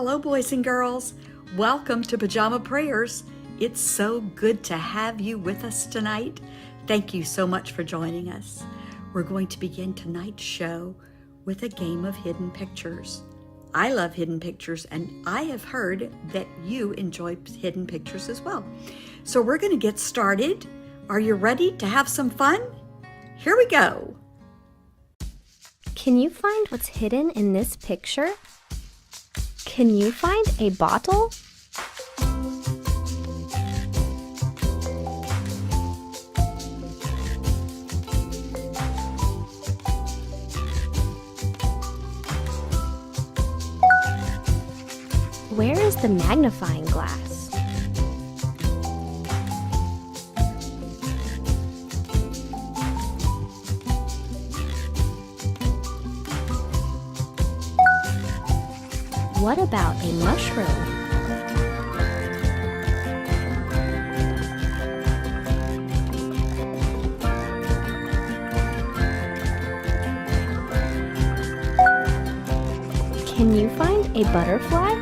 Hello, boys and girls. Welcome to Pajama Prayers. It's so good to have you with us tonight. Thank you so much for joining us. We're going to begin tonight's show with a game of hidden pictures. I love hidden pictures, and I have heard that you enjoy hidden pictures as well. So we're going to get started. Are you ready to have some fun? Here we go. Can you find what's hidden in this picture? Can you find a bottle? Where is the magnifying glass? What about a mushroom? Can you find a butterfly?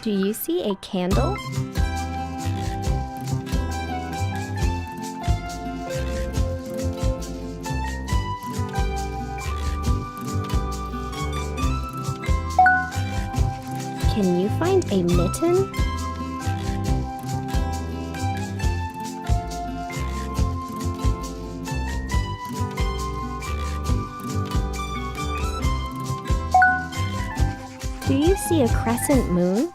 Do you see a candle? Can you find a mitten? Do you see a crescent moon?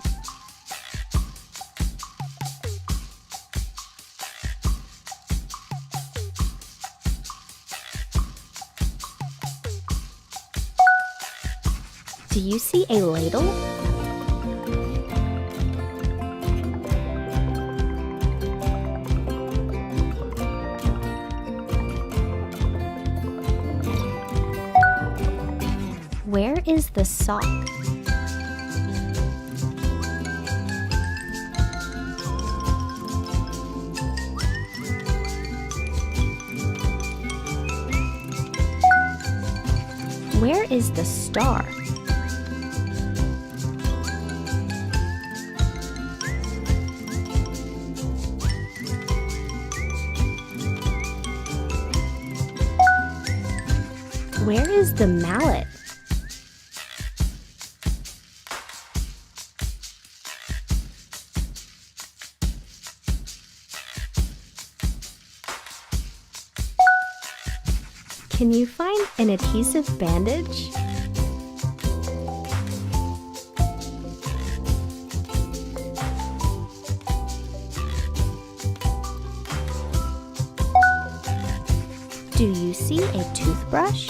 Do you see a ladle? Where is the sock? Where is the star? Where is the mallet? Can you find an adhesive bandage? Do you see a toothbrush?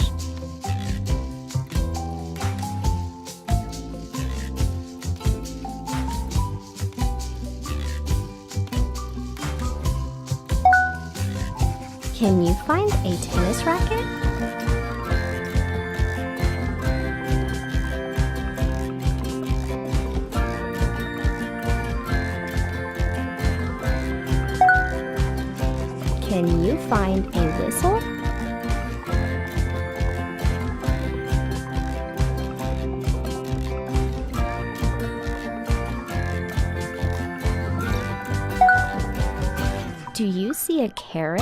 Can you find a tennis racket? Can you find a whistle? Do you see a carrot?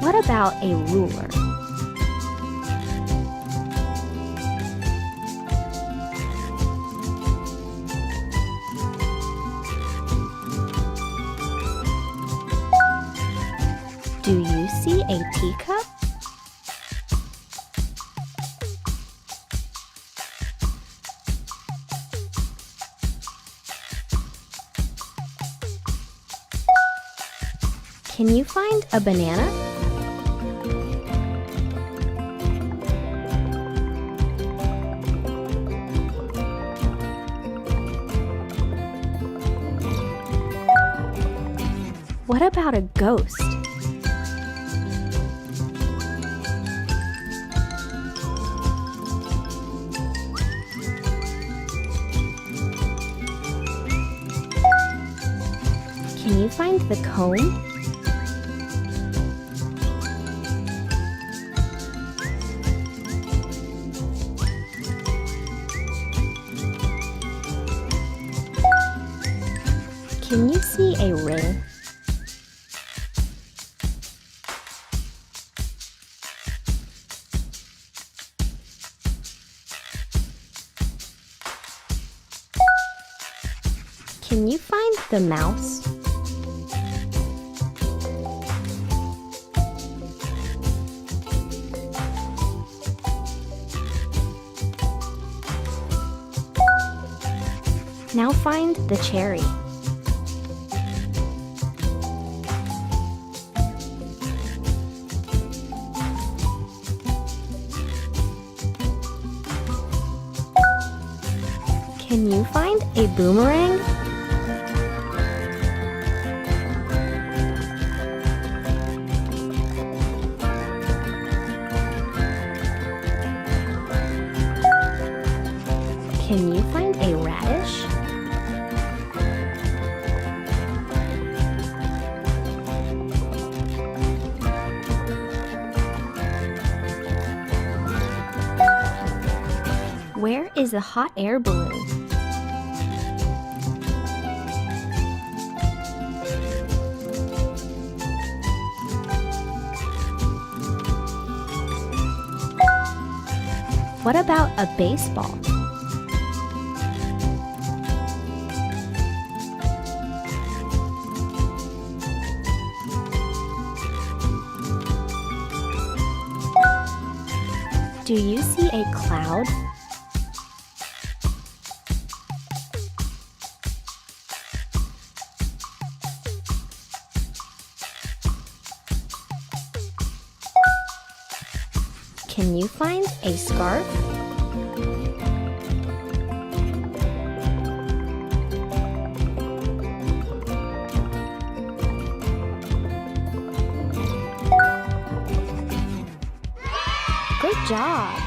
What about a ruler? Do you see a teacup? Can you find a banana? What about a ghost? Can you find the comb? Can you see a ring? Can you find the mouse? Now find the cherry. Can you find a boomerang? Can you find a radish? Where is a hot air balloon? What about a baseball? Do you see a cloud? Can you find a scarf? Good job!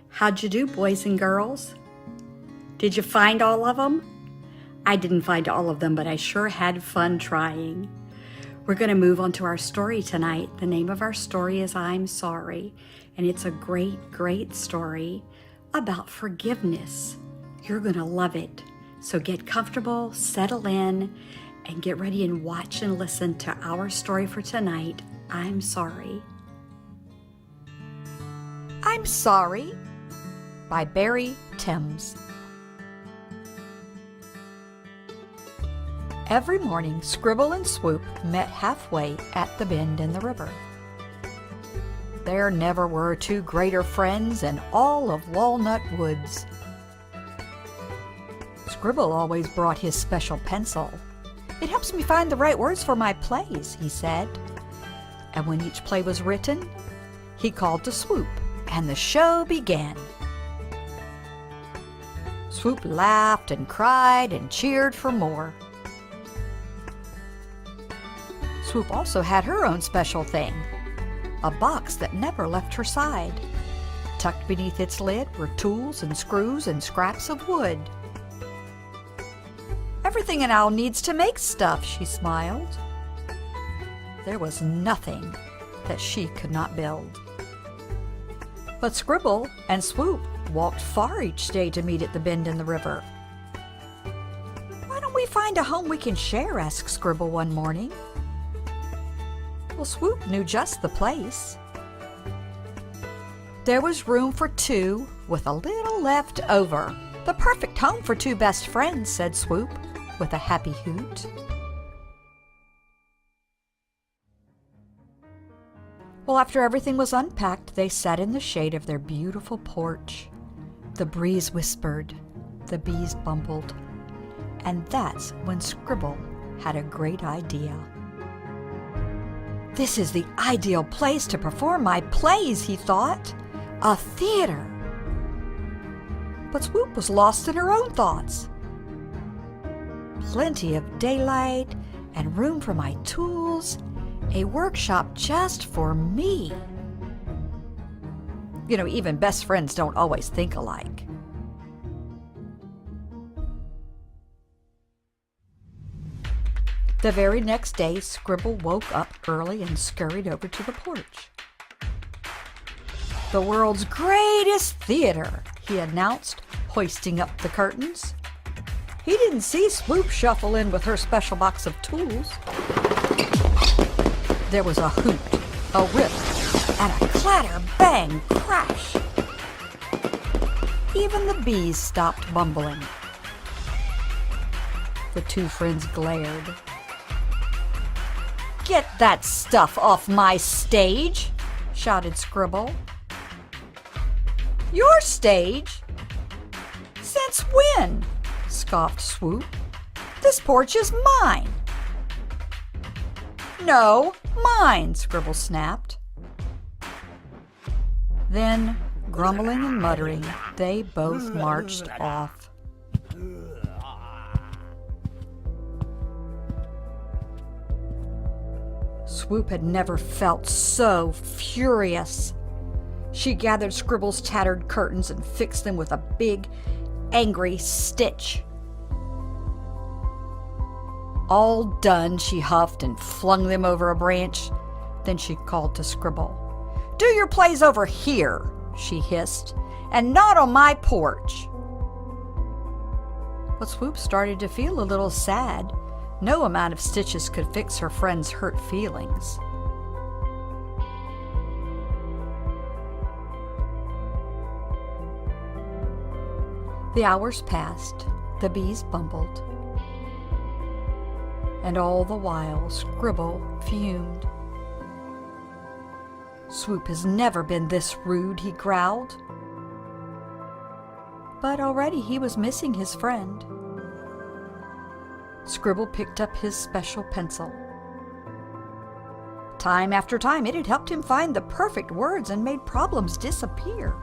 How'd you do, boys and girls? Did you find all of them? I didn't find all of them, but I sure had fun trying. We're going to move on to our story tonight. The name of our story is I'm Sorry, and it's a great, great story about forgiveness. You're going to love it. So get comfortable, settle in, and get ready and watch and listen to our story for tonight, I'm Sorry. I'm Sorry by Barry Timms. Every morning, Scribble and Swoop met halfway at the bend in the river. There never were two greater friends in all of Walnut Woods. Scribble always brought his special pencil. "It helps me find the right words for my plays," he said. And when each play was written, he called to Swoop, and the show began. Swoop laughed and cried and cheered for more. Swoop also had her own special thing, a box that never left her side. Tucked beneath its lid were tools and screws and scraps of wood. "Everything an owl needs to make stuff," she smiled. There was nothing that she could not build. But Scribble and Swoop walked far each day to meet at the bend in the river. "Why don't we find a home we can share?" asked Scribble one morning. Well, Swoop knew just the place. There was room for two, with a little left over. The perfect home for two best friends, said Swoop, with a happy hoot. Well, after everything was unpacked, they sat in the shade of their beautiful porch. The breeze whispered, the bees bumbled, and that's when Scribble had a great idea. This is the ideal place to perform my plays, he thought. A theater. But Swoop was lost in her own thoughts. Plenty of daylight and room for my tools. A workshop just for me. You know, even best friends don't always think alike. The very next day, Scribble woke up early and scurried over to the porch. The world's greatest theater, he announced, hoisting up the curtains. He didn't see Swoop shuffle in with her special box of tools. There was a hoot, a rip, and a clatter, bang, crash. Even the bees stopped bumbling. The two friends glared. "Get that stuff off my stage!" shouted Scribble. "Your stage? Since when?" scoffed Swoop. "This porch is mine." "No, mine," Scribble snapped. Then, grumbling and muttering, they both marched off. Swoop had never felt so furious. She gathered Scribble's tattered curtains and fixed them with a big, angry stitch. All done, she huffed and flung them over a branch. Then she called to Scribble. "Do your plays over here," she hissed, "and not on my porch." But Swoop started to feel a little sad. No amount of stitches could fix her friend's hurt feelings. The hours passed, the bees bumbled, and all the while Scribble fumed. "Swoop has never been this rude," he growled. But already he was missing his friend. Scribble picked up his special pencil. Time after time, it had helped him find the perfect words and made problems disappear.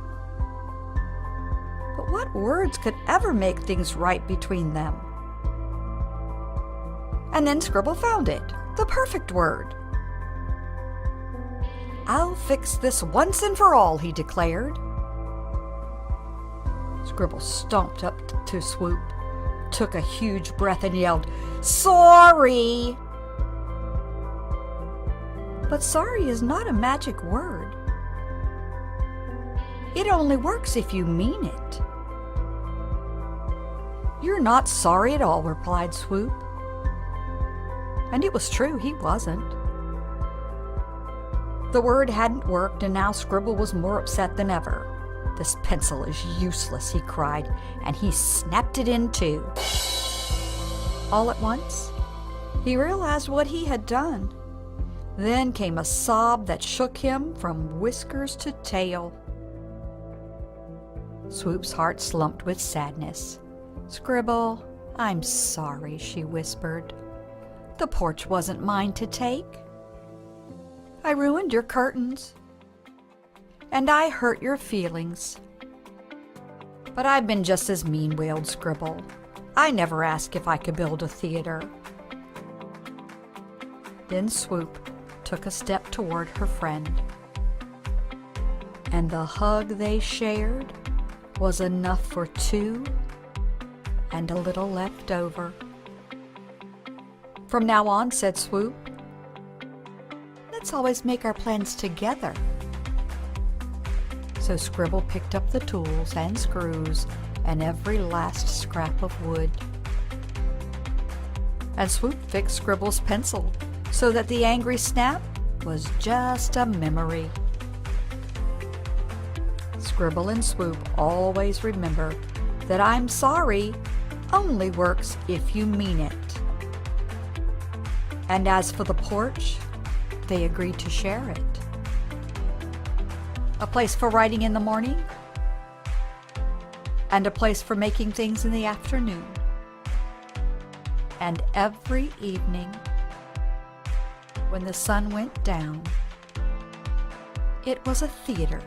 But what words could ever make things right between them? And then Scribble found it, the perfect word. "I'll fix this once and for all," he declared. Scribble stomped up to Swoop, took a huge breath and yelled, "Sorry!" But sorry is not a magic word. It only works if you mean it. "You're not sorry at all," replied Swoop. And it was true, he wasn't. The word hadn't worked, and now Scribble was more upset than ever. "This pencil is useless," he cried, and he snapped it in two. All at once, he realized what he had done. Then came a sob that shook him from whiskers to tail. Swoop's heart slumped with sadness. "Scribble, I'm sorry," she whispered. "The porch wasn't mine to take. I ruined your curtains, and I hurt your feelings. But I've been just as mean," wailed Scribble. "I never asked if I could build a theater." Then Swoop took a step toward her friend, and the hug they shared was enough for two and a little left over. "From now on," said Swoop, "let's always make our plans together." So Scribble picked up the tools and screws and every last scrap of wood. And Swoop fixed Scribble's pencil so that the angry snap was just a memory. Scribble and swoop always remember that I'm sorry only works if you mean it. And as for the porch, they agreed to share it. A place for writing in the morning, and a place for making things in the afternoon. And every evening, when the sun went down, it was a theater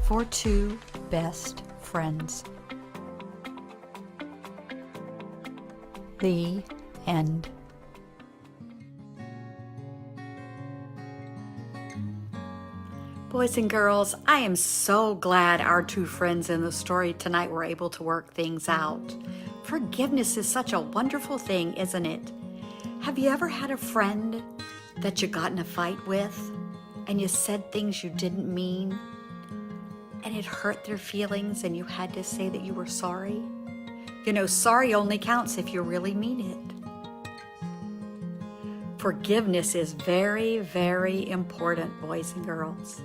for two best friends. The end. Boys and girls, I am so glad our two friends in the story tonight were able to work things out. Forgiveness is such a wonderful thing, isn't it? Have you ever had a friend that you got in a fight with and you said things you didn't mean and it hurt their feelings and you had to say that you were sorry? You know, sorry only counts if you really mean it. Forgiveness is very, very important, boys and girls.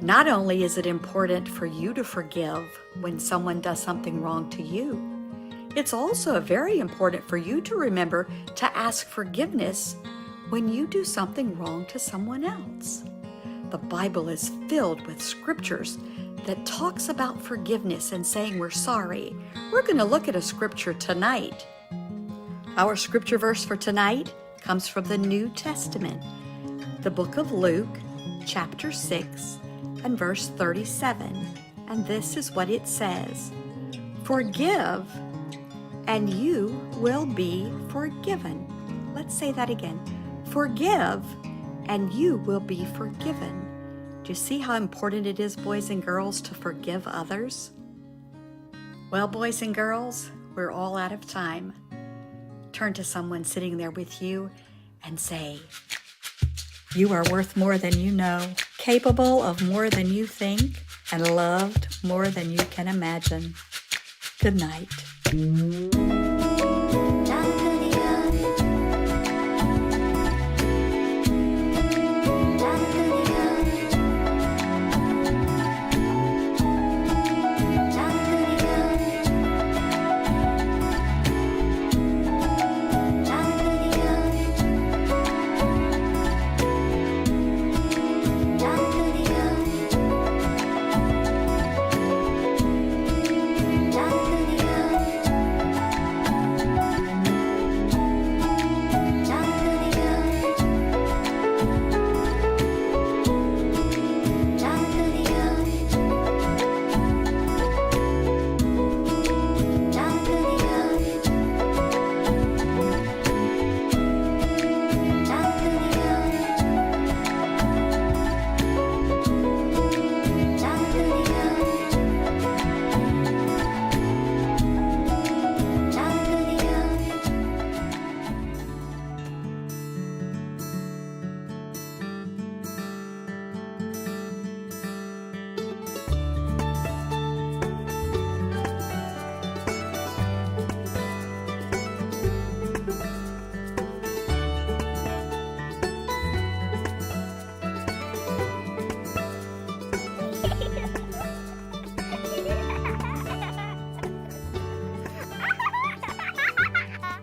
Not only is it important for you to forgive when someone does something wrong to you, it's also very important for you to remember to ask forgiveness when you do something wrong to someone else. The Bible is filled with scriptures that talks about forgiveness and saying we're sorry. We're going to look at a scripture tonight. Our scripture verse for tonight comes from the New Testament, the book of Luke, chapter 6, and verse 37. And this is what it says: "Forgive, and you will be forgiven." Let's say that again. Forgive, and you will be forgiven. Do you see how important it is, boys and girls, to forgive others? Well, boys and girls, we're all out of time. Turn to someone sitting there with you and say, "You are worth more than you know, capable of more than you think, and loved more than you can imagine." Good night.